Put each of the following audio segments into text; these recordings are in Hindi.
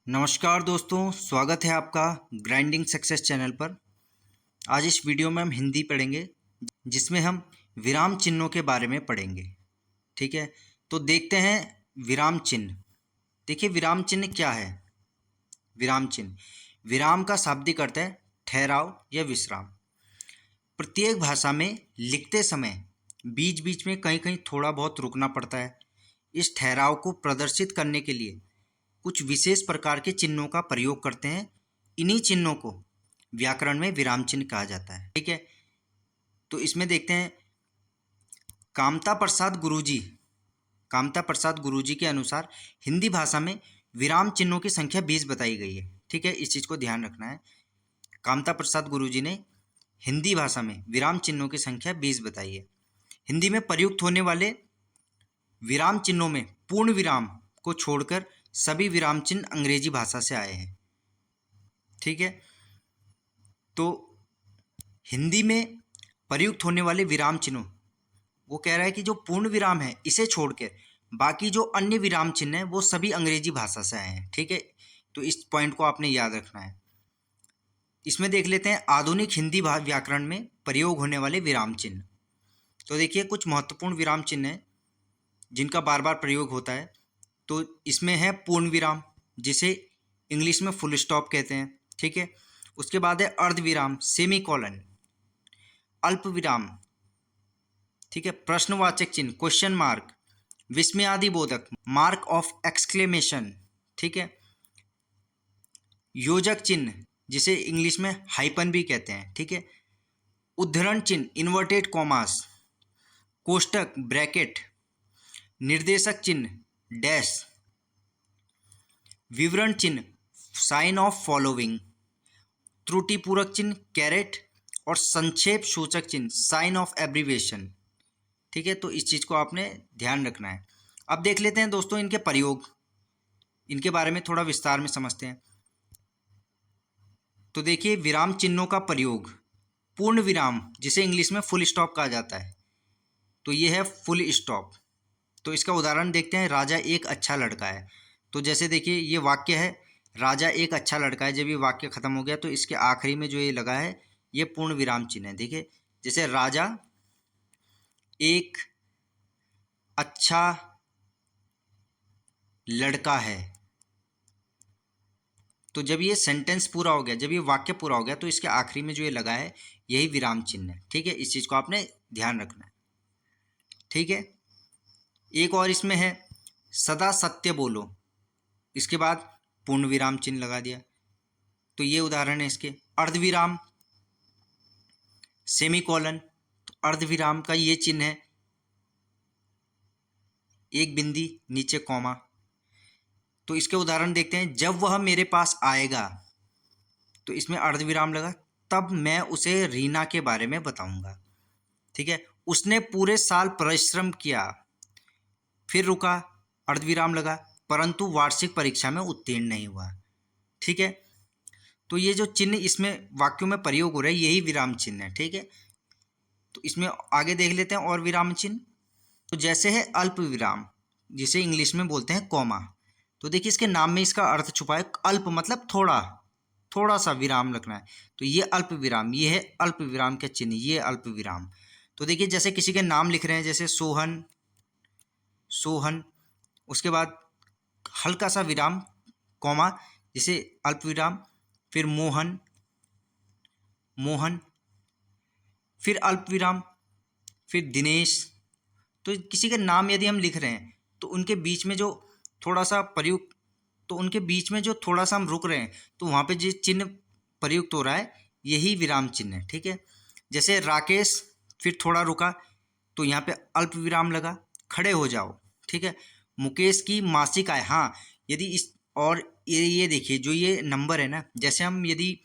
नमस्कार दोस्तों, स्वागत है आपका ग्राइंडिंग सक्सेस चैनल पर। आज इस वीडियो में हम हिंदी पढ़ेंगे, जिसमें हम विराम चिन्हों के बारे में पढ़ेंगे। ठीक है, तो देखते हैं विराम चिन्ह। देखिए, विराम चिन्ह क्या है। विराम चिन्ह, विराम का शाब्दिक अर्थ है ठहराव या विश्राम। प्रत्येक भाषा में लिखते समय बीच बीच में कहीं कहीं थोड़ा बहुत रुकना पड़ता है। इस ठहराव को प्रदर्शित करने के लिए कुछ विशेष प्रकार के चिन्हों का प्रयोग करते हैं। इन्हीं चिन्हों को व्याकरण में विराम चिन्ह कहा जाता है। ठीक है, तो इसमें देखते हैं कामता प्रसाद गुरुजी के अनुसार हिंदी भाषा में विराम चिन्हों की संख्या 20 बताई गई है। ठीक है, इस चीज़ को ध्यान रखना है। कामता प्रसाद गुरुजी ने हिंदी भाषा में विराम चिन्हों की संख्या 20 बताई है। हिंदी में प्रयुक्त होने वाले विराम चिन्हों में पूर्ण विराम को छोड़कर सभी विराम चिन्ह अंग्रेजी भाषा से आए हैं। ठीक है, तो हिंदी में प्रयुक्त होने वाले विराम चिन्हों, वो कह रहा है कि जो पूर्ण विराम है इसे छोड़कर बाकी जो अन्य विराम चिन्ह हैं वो सभी अंग्रेजी भाषा से आए हैं। ठीक है, तो इस पॉइंट को आपने याद रखना है। इसमें देख लेते हैं आधुनिक हिंदी व्याकरण में प्रयोग होने वाले विराम चिन्ह। तो देखिए, कुछ महत्वपूर्ण विराम चिन्ह हैं जिनका बार बार प्रयोग होता है। तो इसमें है पूर्ण विराम, जिसे इंग्लिश में फुल स्टॉप कहते हैं। ठीक है, उसके बाद है अर्ध विराम, सेमी कॉलन, अल्प विराम, ठीक है, प्रश्नवाचक चिन्ह, क्वेश्चन मार्क, विस्मयादि बोधक, मार्क ऑफ एक्सक्लेमेशन, ठीक है, योजक चिन्ह, जिसे इंग्लिश में हाइपन भी कहते हैं। ठीक है, उद्धरण चिन्ह, इन्वर्टेड कॉमास, कोष्टक, ब्रैकेट, निर्देशक चिन्ह, डैश, विवरण चिन्ह, साइन ऑफ फॉलोइंग, त्रुटिपूरक चिन्ह, कैरेट, और संक्षेप सूचक चिन्ह, साइन ऑफ एब्रीविएशन। ठीक है, तो इस चीज़ को आपने ध्यान रखना है। अब देख लेते हैं दोस्तों इनके प्रयोग, इनके बारे में थोड़ा विस्तार में समझते हैं। तो देखिए, विराम चिन्हों का प्रयोग, पूर्ण विराम जिसे इंग्लिश में फुल स्टॉप कहा जाता है, तो ये है फुल स्टॉप। तो इसका उदाहरण देखते हैं, राजा एक अच्छा लड़का है। तो जैसे देखिए, ये वाक्य है राजा एक अच्छा लड़का है। जब ये वाक्य खत्म हो गया तो इसके आखिरी में जो ये लगा है ये पूर्ण विराम चिन्ह है। देखिए, जैसे राजा एक अच्छा लड़का है, तो जब ये सेंटेंस पूरा हो गया, जब ये वाक्य पूरा हो गया, तो इसके आखिरी में जो ये लगा है यही विराम चिन्ह है। ठीक है, इस चीज़ को आपने ध्यान रखना है। ठीक है, एक और इसमें है सदा सत्य बोलो, इसके बाद पूर्ण विराम चिन्ह लगा दिया। तो ये उदाहरण है इसके। अर्धविराम, सेमी कॉलन, तो अर्धविराम का ये चिन्ह है, एक बिंदी नीचे कॉमा। तो इसके उदाहरण देखते हैं, जब वह मेरे पास आएगा, तो इसमें अर्धविराम लगा, तब मैं उसे रीना के बारे में बताऊंगा। ठीक है, उसने पूरे साल परिश्रम किया, फिर रुका, अर्धविराम लगा, परंतु वार्षिक परीक्षा में उत्तीर्ण नहीं हुआ। ठीक है, तो ये जो चिन्ह इसमें वाक्यों में प्रयोग हो रहा है यही विराम चिन्ह है। ठीक है, तो इसमें आगे देख लेते हैं और विराम चिन्ह। तो जैसे है अल्प विराम, जिसे इंग्लिश में बोलते हैं कॉमा। तो देखिए, इसके नाम में इसका अर्थ छुपा है, अल्प मतलब थोड़ा, थोड़ा सा विराम रखना है। तो ये अल्प विराम, ये है अल्प विराम का चिन्ह, ये अल्प विराम। तो देखिए, जैसे किसी के नाम लिख रहे हैं, जैसे सोहन, सोहन, उसके बाद हल्का सा विराम कॉमा, जैसे अल्प विराम, फिर मोहन, मोहन, फिर अल्प विराम, फिर दिनेश। तो किसी के नाम यदि हम लिख रहे हैं तो उनके बीच में जो थोड़ा सा प्रयुक्त, तो उनके बीच में जो थोड़ा सा हम रुक रहे हैं, तो वहाँ पे जिस चिन्ह प्रयुक्त हो रहा है यही विराम चिन्ह है। ठीक है, जैसे राकेश, फिर थोड़ा रुका, तो यहाँ पे अल्प विराम लगा, खड़े हो जाओ। ठीक है, मुकेश की मासिक आय, हाँ, यदि इस और ये देखिए, जो ये नंबर है ना, जैसे हम यदि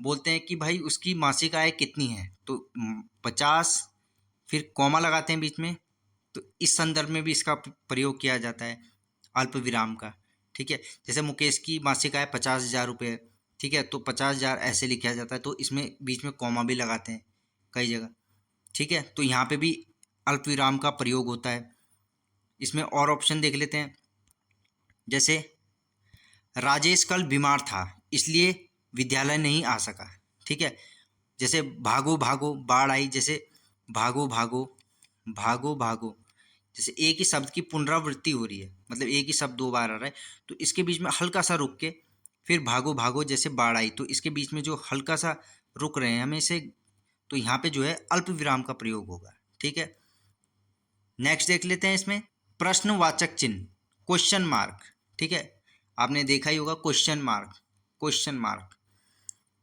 बोलते हैं कि भाई उसकी मासिक आय कितनी है, तो 50, फिर कॉमा लगाते हैं बीच में, तो इस संदर्भ में भी इसका प्रयोग किया जाता है अल्प विराम का। ठीक है, जैसे मुकेश की मासिक आय 50,000 रुपये, ठीक है, तो 50,000 ऐसे लिखा जाता है, तो इसमें बीच में कॉमा भी लगाते हैं कई जगह। ठीक है, तो यहाँ पे भी अल्प विराम का प्रयोग होता है। इसमें और ऑप्शन देख लेते हैं, जैसे राजेश कल बीमार था इसलिए विद्यालय नहीं आ सका। ठीक है, जैसे भागो भागो बाढ़ आई, जैसे भागो भागो भागो भागो, जैसे एक ही शब्द की पुनरावृत्ति हो रही है, मतलब एक ही शब्द 2 बार आ रहा है, तो इसके बीच में हल्का सा रुक के फिर भागो भागो जैसे बाढ़ आई, तो इसके बीच में जो हल्का सा रुक रहे हैं हमें इसे, तो यहाँ पे जो है अल्प विराम का प्रयोग होगा। ठीक है, नेक्स्ट देख लेते हैं इसमें प्रश्नवाचक चिन्ह, क्वेश्चन मार्क। ठीक है, आपने देखा ही होगा क्वेश्चन मार्क, क्वेश्चन मार्क।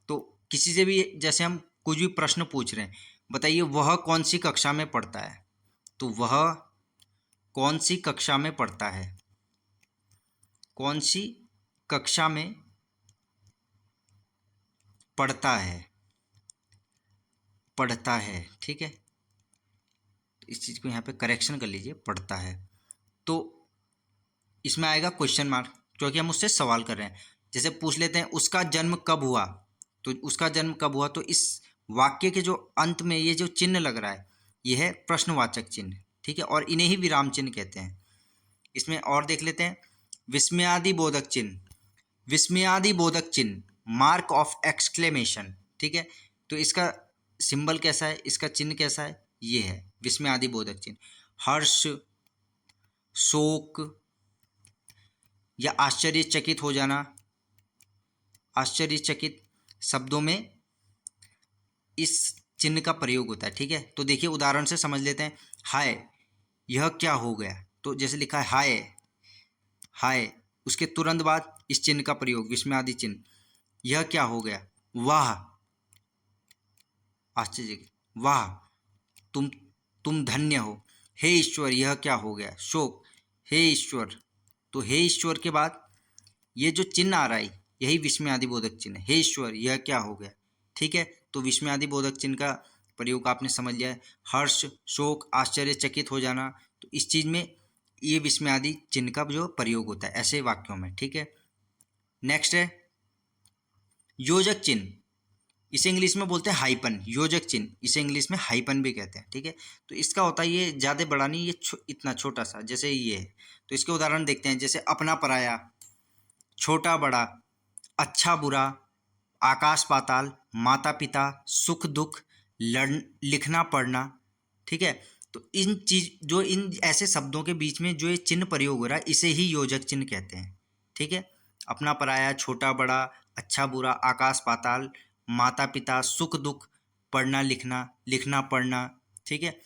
तो किसी से भी जैसे हम कुछ भी प्रश्न पूछ रहे हैं, बताइए वह कौन सी कक्षा में पढ़ता है, तो वह कौन सी कक्षा में पढ़ता है, कौन सी कक्षा में पढ़ता है, पढ़ता है। ठीक है, इस चीज़ को यहाँ पे करेक्शन कर लीजिए, पढ़ता है। तो इसमें आएगा क्वेश्चन मार्क, क्योंकि हम उससे सवाल कर रहे हैं। जैसे पूछ लेते हैं उसका जन्म कब हुआ, तो उसका जन्म कब हुआ, तो इस वाक्य के जो अंत में ये जो चिन्ह लग रहा है ये है प्रश्नवाचक चिन्ह। ठीक है, और इन्हें ही विराम चिन्ह कहते हैं। इसमें और देख लेते हैं विस्मयादि बोधक चिन्ह, विस्मयादि बोधक चिन्ह, मार्क ऑफ एक्सक्लेमेशन। ठीक है, तो इसका सिंबल कैसा है, इसका चिन्ह कैसा है, ये है विस्मयादि बोधक चिन्ह। हर्ष, शोक या आश्चर्यचकित हो जाना, आश्चर्यचकित शब्दों में इस चिन्ह का प्रयोग होता है। ठीक है, तो देखिए उदाहरण से समझ लेते हैं। हाय, यह क्या हो गया, तो जैसे लिखा है हाय, हाय, उसके तुरंत बाद इस चिन्ह का प्रयोग, विस्मयादि चिन्ह, यह क्या हो गया, वाह, आश्चर्य, वाह, तुम तुम धन्य हो, हे ईश्वर यह क्या हो गया, शोक, हे ईश्वर, तो हे ईश्वर के बाद ये जो चिन्ह आ रहा है यही विस्मयादि बोधक चिन्ह है, हे ईश्वर यह क्या हो गया। ठीक है, तो विस्मयादि बोधक चिन्ह का प्रयोग आपने समझ लिया है। हर्ष, शोक, आश्चर्यचकित हो जाना, तो इस चीज़ में ये विस्मयादि चिन्ह का जो प्रयोग होता है ऐसे वाक्यों में। ठीक है, नेक्स्ट है योजक चिन्ह, इसे इंग्लिश में बोलते हैं हाइपन, योजक चिन्ह, इसे इंग्लिश में हाइपन भी कहते हैं। ठीक है, तो इसका होता है, ये ज़्यादा बड़ा नहीं, ये इतना छोटा सा, जैसे ये है। तो इसके उदाहरण देखते हैं, जैसे अपना पराया, छोटा बड़ा, अच्छा बुरा, आकाश पाताल, माता पिता, सुख दुख, लड़, लिखना पढ़ना। ठीक है, तो इन चीज जो इन ऐसे शब्दों के बीच में जो ये चिन्ह प्रयोग हो रहा है इसे ही योजक चिन्ह कहते हैं। ठीक है, अपना पराया, छोटा बड़ा, अच्छा बुरा, आकाश पाताल, माता पिता, सुख दुख, पढ़ना लिखना, लिखना पढ़ना। ठीक है,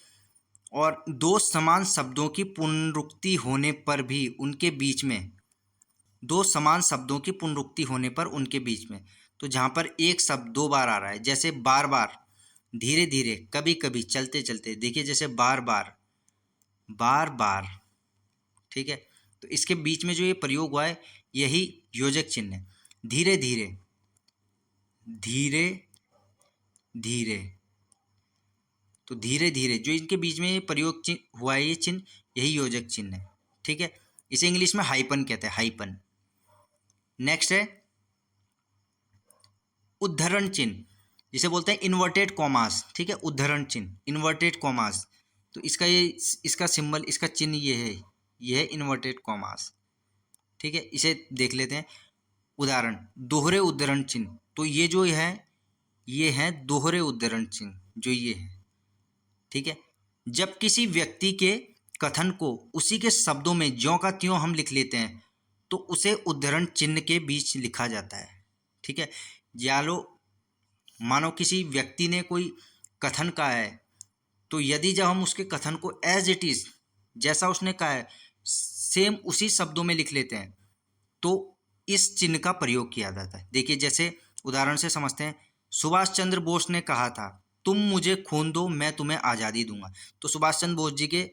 और दो समान शब्दों की पुनरुक्ति होने पर भी उनके बीच में, दो समान शब्दों की पुनरुक्ति होने पर उनके बीच में, तो जहाँ पर एक शब्द 2 बार आ रहा है, जैसे बार बार, धीरे धीरे, कभी कभी, चलते चलते, देखिए जैसे बार बार, बार बार। ठीक है, तो इसके बीच में जो ये प्रयोग हुआ है यही योजक चिन्ह है। धीरे धीरे, धीरे धीरे, तो धीरे धीरे जो इनके बीच में ये प्रयोग चिन्ह हुआ है, ये चिन्ह यही योजक चिन्ह है। ठीक है, इसे इंग्लिश में हाइपन कहते हैं, हाइपन। नेक्स्ट है उद्धरण चिन्ह, जिसे बोलते हैं इन्वर्टेड कॉमास। ठीक है, उद्धरण चिन्ह, इन्वर्टेड कॉमास, तो इसका ये, इसका सिंबल, इसका चिन्ह ये है, ये है इन्वर्टेड कॉमास। ठीक है, इसे देख लेते हैं उदाहरण, दोहरे उद्धरण चिन्ह, तो ये जो है ये है दोहरे उद्धरण चिन्ह, जो ये है। ठीक है, जब किसी व्यक्ति के कथन को उसी के शब्दों में ज्यों का त्यों हम लिख लेते हैं तो उसे उद्धरण चिन्ह के बीच लिखा जाता है। ठीक है, या लो मानो किसी व्यक्ति ने कोई कथन कहा है, तो यदि जब हम उसके कथन को एज इट इज़, जैसा उसने कहा है सेम उसी शब्दों में लिख लेते हैं तो इस चिन्ह का प्रयोग किया जाता है। देखिए जैसे उदाहरण से समझते हैं, सुभाष चंद्र बोस ने कहा था तुम मुझे खून दो मैं तुम्हें आज़ादी दूंगा, तो सुभाष चंद्र बोस जी के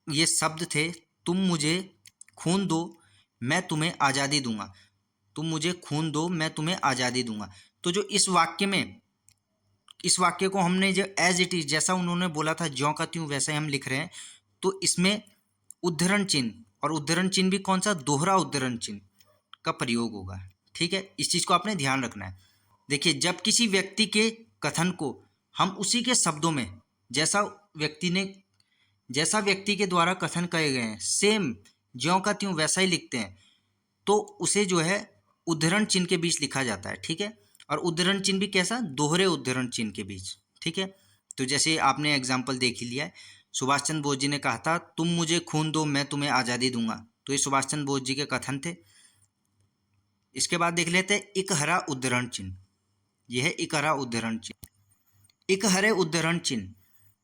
ये शब्द थे, तुम मुझे खून दो मैं तुम्हें आज़ादी दूंगा, तुम मुझे खून दो मैं तुम्हें आज़ादी दूंगा। तो जो इस वाक्य में, इस वाक्य को हमने जो एज इट इज, जैसा उन्होंने बोला था ज्यों का त्यों वैसा ही हम लिख रहे हैं, तो इसमें उद्धरण चिन्ह, और उद्धरण चिन्ह भी कौन सा, दोहरा उद्धरण चिन्ह का प्रयोग होगा। ठीक है, इस चीज़ को आपने ध्यान रखना है। देखिए जब किसी व्यक्ति के कथन को हम उसी के शब्दों में, जैसा व्यक्ति ने, जैसा व्यक्ति के द्वारा कथन कहे गए हैं सेम ज्यों का त्यों वैसा ही लिखते हैं, तो उसे जो है उद्धरण चिन्ह के बीच लिखा जाता है, ठीक है। और उद्धरण चिन्ह भी कैसा, दोहरे उद्धरण चिन्ह के बीच, ठीक है। तो जैसे आपने एग्जाम्पल देख ही लिया है, सुभाष चंद्र बोस जी ने कहा था तुम मुझे खून दो मैं तुम्हें आज़ादी दूंगा, तो ये सुभाष चंद्र बोस जी के कथन थे। इसके बाद देख लेते हैं इकहरा उद्धरण चिन्ह। यह है इकहरा उद्धरण चिन्ह। इकहरे उद्धरण चिन्ह,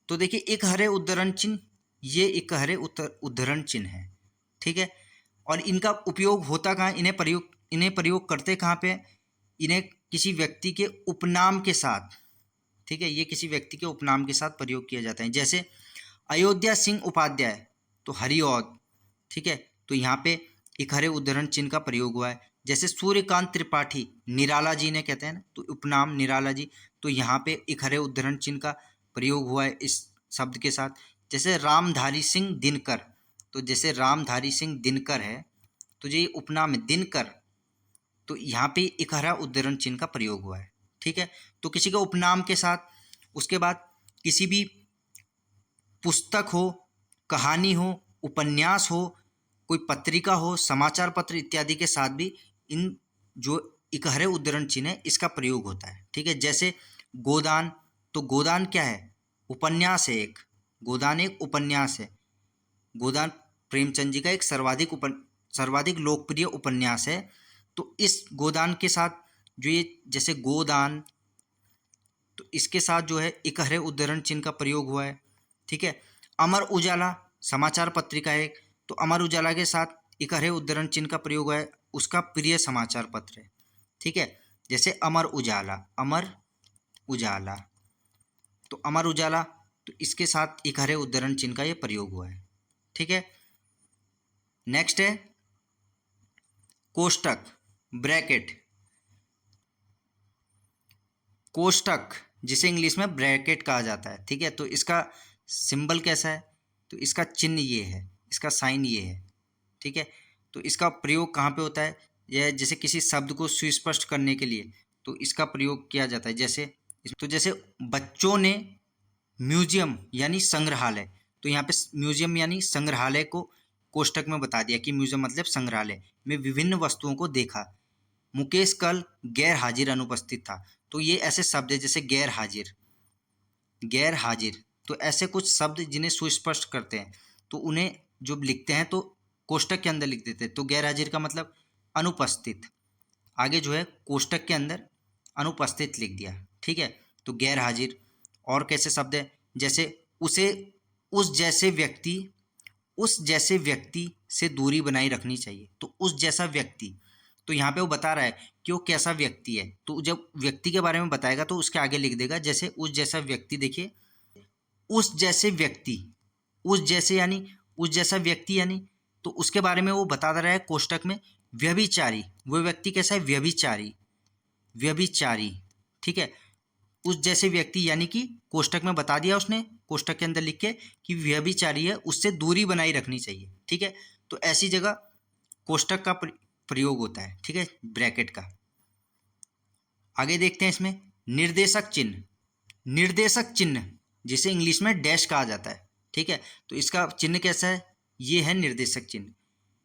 तो देखिए इकहरे उद्धरण चिन्ह, ये इकहरे उद्धरण चिन्ह है, ठीक है। और इनका उपयोग होता कहाँ, इन्हें प्रयोग करते कहाँ पे, इन्हें किसी व्यक्ति के उपनाम के साथ, ठीक है, ये किसी व्यक्ति के उपनाम के साथ प्रयोग किया जाता है। जैसे अयोध्या सिंह उपाध्याय, तो हरिऔध, ठीक है, तो यहाँ पे इकहरे उद्धरण चिन्ह का प्रयोग हुआ है। जैसे सूर्यकांत त्रिपाठी, निराला जी ने कहते हैं ना, तो उपनाम निराला जी, तो यहाँ पे इकहरे उद्धरण चिन्ह का प्रयोग हुआ है इस शब्द के साथ। जैसे रामधारी सिंह दिनकर, तो जैसे रामधारी सिंह दिनकर है, तो ये उपनाम है दिनकर, तो यहाँ पे इकहरा उद्धरण चिन्ह का प्रयोग हुआ है, ठीक है। तो किसी का उपनाम के साथ, उसके बाद किसी भी पुस्तक हो, कहानी हो, उपन्यास हो, कोई पत्रिका हो, समाचार पत्र इत्यादि के साथ भी इन जो इकहरे उद्धरण चिन्ह है इसका प्रयोग होता है, ठीक है। जैसे गोदान, तो गोदान क्या है, उपन्यास है एक, गोदान एक उपन्यास है। गोदान प्रेमचंद जी का एक सर्वाधिक लोकप्रिय उपन्यास है। तो इस गोदान के साथ जो ये जैसे गोदान, तो इसके साथ जो है इकहरे उद्धरण चिन्ह का प्रयोग हुआ है, ठीक है। अमर उजाला समाचार पत्रिका है, तो अमर उजाला के साथ इकहरे उद्धरण चिन्ह का प्रयोग हुआ है, उसका प्रिय समाचार पत्र है, ठीक है। जैसे अमर उजाला, अमर उजाला, तो अमर उजाला, तो इसके साथ इकहरे उद्धरण चिन्ह का ये प्रयोग हुआ है, ठीक है। नेक्स्ट है कोष्टक, ब्रैकेट। कोष्टक जिसे इंग्लिश में ब्रैकेट कहा जाता है, ठीक है। तो इसका सिंबल कैसा है, तो इसका चिन्ह ये है, इसका साइन ये है, ठीक है। तो इसका प्रयोग कहाँ पे होता है, यह जैसे किसी शब्द को सुस्पष्ट करने के लिए तो इसका प्रयोग किया जाता है। जैसे तो जैसे बच्चों ने म्यूजियम यानी संग्रहालय, तो यहाँ पे म्यूजियम यानी संग्रहालय को कोष्टक में बता दिया कि म्यूजियम मतलब संग्रहालय में विभिन्न वस्तुओं को देखा। मुकेश कल गैर हाजिर अनुपस्थित था, तो ये ऐसे शब्द है जैसे गैर हाजिर, गैर हाजिर, तो ऐसे कुछ शब्द जिन्हें सुस्पष्ट करते हैं तो उन्हें जो लिखते हैं तो कोष्टक के अंदर लिख देते हैं। तो गैर हाजिर का मतलब अनुपस्थित, आगे जो है कोष्टक के अंदर अनुपस्थित लिख दिया, ठीक है। तो गैर हाजिर। और कैसे शब्द है, जैसे उसे उस जैसे व्यक्ति से दूरी बनाई रखनी चाहिए, तो उस जैसा व्यक्ति, तो यहाँ पे वो बता रहा है कि वो कैसा व्यक्ति है, तो जब व्यक्ति के बारे में बताएगा तो उसके आगे लिख देगा जैसे उस जैसा व्यक्ति। देखिए उस जैसे व्यक्ति, उस जैसे यानी उस जैसा व्यक्ति यानी, तो उसके बारे में वो बता रहा है कोष्टक में। व्यभिचारी, वो व्यक्ति कैसा है, व्यभिचारी, व्यभिचारी, ठीक है। उस जैसे व्यक्ति यानी कि कोष्टक में बता दिया उसने, कोष्टक के अंदर लिख के कि व्यभिचारी है, उससे दूरी बनाई रखनी चाहिए, ठीक है। तो ऐसी जगह कोष्टक का प्रयोग होता है, ठीक है, ब्रैकेट का। आगे देखते हैं इसमें निर्देशक चिन्ह। निर्देशक चिन्ह जिसे इंग्लिश में डैश कहा जाता है, ठीक है। तो इसका चिन्ह कैसा है, ये है निर्देशक चिन्ह।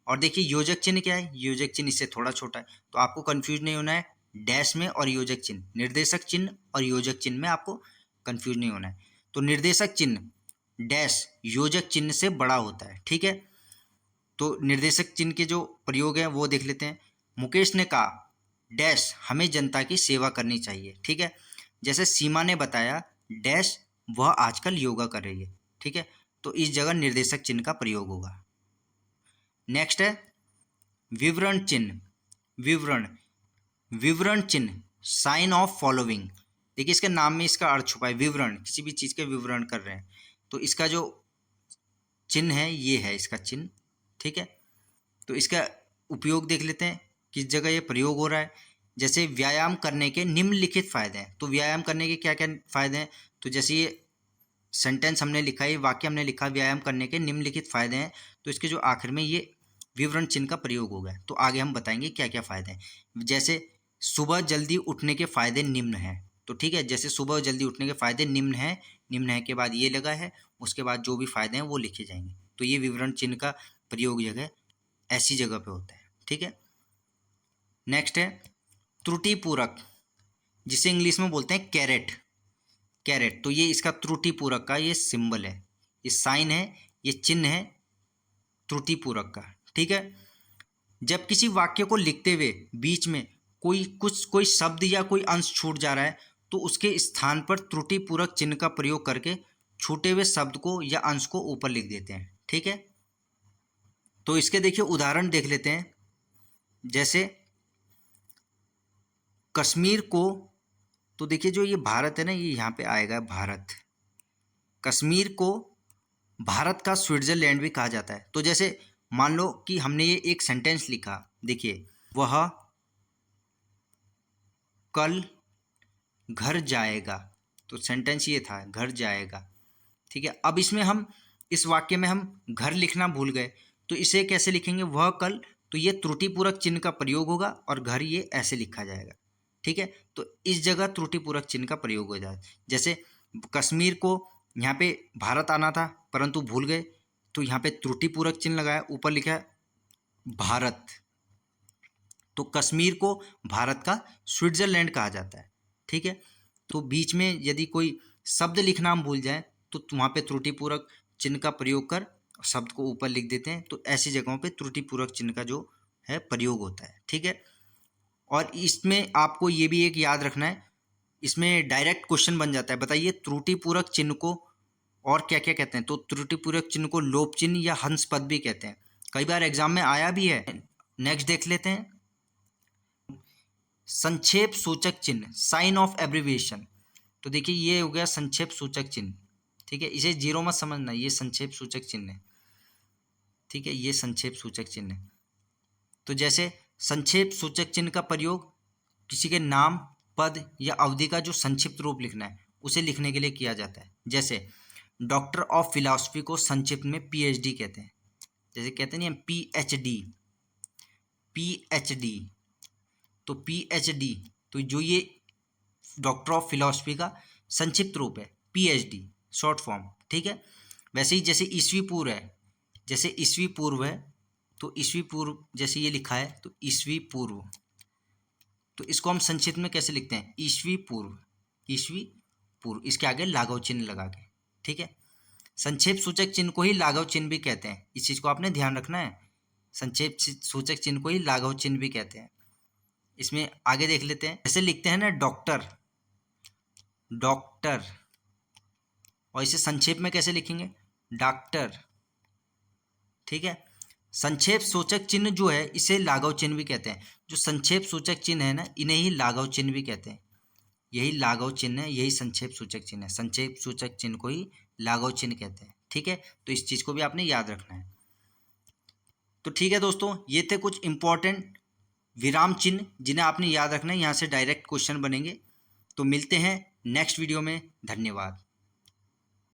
और देखिए योजक चिन्ह क्या है, योजक चिन्ह इससे थोड़ा छोटा है, तो आपको कंफ्यूज नहीं होना है डैश में और योजक चिन्ह, निर्देशक चिन्ह और योजक चिन्ह में आपको कंफ्यूज नहीं होना है। तो निर्देशक चिन्ह डैश योजक चिन्ह से बड़ा होता है, ठीक है। तो निर्देशक चिन्ह के जो प्रयोग हैं वो देख लेते हैं। मुकेश ने कहा डैश हमें जनता की सेवा करनी चाहिए, ठीक है। जैसे सीमा ने बताया डैश वह आजकल योगा कर रही है, ठीक है। तो इस जगह निर्देशक चिन्ह का प्रयोग होगा। नेक्स्ट है विवरण चिन्ह। विवरण चिन्ह साइन ऑफ फॉलोइंग। देखिए इसके नाम में इसका अर्थ छुपा है, विवरण, किसी भी चीज़ के विवरण कर रहे हैं, तो इसका जो चिन्ह है ये है इसका चिन्ह, ठीक है। तो इसका उपयोग देख लेते हैं किस जगह ये प्रयोग हो रहा है। जैसे व्यायाम करने के निम्नलिखित फायदे हैं, तो व्यायाम करने के क्या क्या फायदे हैं, तो जैसे ये सेंटेंस हमने लिखा है, वाक्य हमने लिखा व्यायाम करने के निम्नलिखित फायदे हैं, तो इसके जो आखिर में ये विवरण चिन्ह का प्रयोग हो गया। तो आगे हम बताएंगे क्या क्या फायदे हैं। जैसे सुबह जल्दी उठने के फायदे निम्न हैं, तो ठीक है, जैसे सुबह जल्दी उठने के फायदे निम्न हैं, निम्न है के बाद ये लगा है, उसके बाद जो भी फायदे हैं वो लिखे जाएंगे। तो ये विवरण चिन्ह का प्रयोग जगह ऐसी जगह पे होता है, ठीक है। नेक्स्ट है त्रुटिपूरक, जिसे इंग्लिश में बोलते हैं कैरेट। कैरेट, तो ये इसका त्रुटिपूरक का ये सिंबल है, ये साइन है, ये चिन्ह है त्रुटिपूरक का। ठीक है। जब किसी वाक्य को लिखते हुए बीच में कोई शब्द या कोई अंश छूट जा रहा है तो उसके स्थान पर त्रुटिपूरक चिन्ह का प्रयोग करके छूटे हुए शब्द को या अंश को ऊपर लिख देते हैं। ठीक है। तो इसके देखिए उदाहरण देख लेते हैं। जैसे कश्मीर को, तो देखिए जो ये भारत है ना, ये यहाँ पे आएगा भारत। कश्मीर को भारत का स्विट्जरलैंड भी कहा जाता है। तो जैसे मान लो कि हमने ये एक सेंटेंस लिखा, देखिए वह कल घर जाएगा, तो सेंटेंस ये था घर जाएगा। ठीक है। अब इसमें हम इस वाक्य में हम घर लिखना भूल गए, तो इसे कैसे लिखेंगे, वह कल, तो ये त्रुटिपूरक चिन्ह का प्रयोग होगा और घर ये ऐसे लिखा जाएगा। ठीक है। तो इस जगह त्रुटिपूरक चिन्ह का प्रयोग हो जाए। जैसे कश्मीर को यहाँ पे भारत आना था परंतु भूल गए, तो यहाँ पे त्रुटिपूरक चिन्ह लगाया, ऊपर लिखा है भारत। तो कश्मीर को भारत का स्विट्जरलैंड कहा जाता है। ठीक है। तो बीच में यदि कोई शब्द लिखना हम भूल जाए तो वहाँ पे त्रुटिपूरक चिन्ह का प्रयोग कर शब्द को ऊपर लिख देते हैं। तो ऐसी जगहों पे त्रुटिपूरक चिन्ह का जो है प्रयोग होता है। ठीक है। और इसमें आपको ये भी एक याद रखना है, इसमें डायरेक्ट क्वेश्चन बन जाता है, बताइए त्रुटिपूरक चिन्ह को और क्या क्या कहते हैं। तो त्रुटिपूरक चिन्ह को लोप चिन्ह या हंस पद भी कहते हैं, कई बार एग्जाम में आया भी है। नेक्स्ट देख लेते हैं, संक्षेप सूचक चिन्ह, साइन ऑफ एब्रिविएशन। तो देखिए ये हो गया संक्षेप सूचक चिन्ह। ठीक है। इसे जीरो मत समझना, ये संक्षेप सूचक चिन्ह है। ठीक है, ये संक्षेप सूचक चिन्ह है। तो जैसे संक्षेप सूचक चिन्ह का प्रयोग किसी के नाम, पद या अवधि का जो संक्षिप्त रूप लिखना है उसे लिखने के लिए किया जाता है। जैसे डॉक्टर ऑफ फिलॉसफी को संक्षिप्त में पीएचडी कहते हैं। जैसे कहते हैं हम पीएचडी, पीएचडी, तो पीएचडी, तो जो ये डॉक्टर ऑफ फिलॉसफी का संक्षिप्त रूप है पीएचडी, शॉर्ट फॉर्म। ठीक है। वैसे ही जैसे ईस्वी पूर्व है, जैसे ईस्वी पूर्व है, तो ईस्वी पूर्व जैसे ये लिखा है तो ईस्वी पूर्व, तो इसको हम संक्षिप्त में कैसे लिखते हैं, ईस्वी पूर्व, ईस्वी पूर्व, इसके आगे लाघव चिन्ह लगा के। ठीक है। संक्षेप सूचक चिन्ह को ही लाघव चिन्ह भी कहते हैं, इस चीज़ को आपने ध्यान रखना है। संक्षेप सूचक चिन्ह को ही लाघव चिन्ह भी कहते हैं। इसमें आगे देख लेते हैं, जैसे लिखते हैं ना डॉक्टर, डॉक्टर, और इसे संक्षेप में कैसे लिखेंगे, डॉक्टर। ठीक है। संक्षेप सूचक चिन्ह जो है इसे लाघव चिन्ह भी कहते हैं। जो संक्षेप सूचक चिन्ह है ना, इन्हें ही लाघव चिन्ह भी कहते हैं। यही लाघव चिन्ह है, यही संक्षेप सूचक चिन्ह है। संक्षेप सूचक चिन्ह को ही लाघव चिन्ह कहते हैं। ठीक है। तो इस चीज़ को भी आपने याद रखना है। तो ठीक है दोस्तों, ये थे कुछ इंपॉर्टेंट विराम चिन्ह जिन्हें आपने याद रखना है, यहाँ से डायरेक्ट क्वेश्चन बनेंगे। तो मिलते हैं नेक्स्ट वीडियो में। धन्यवाद।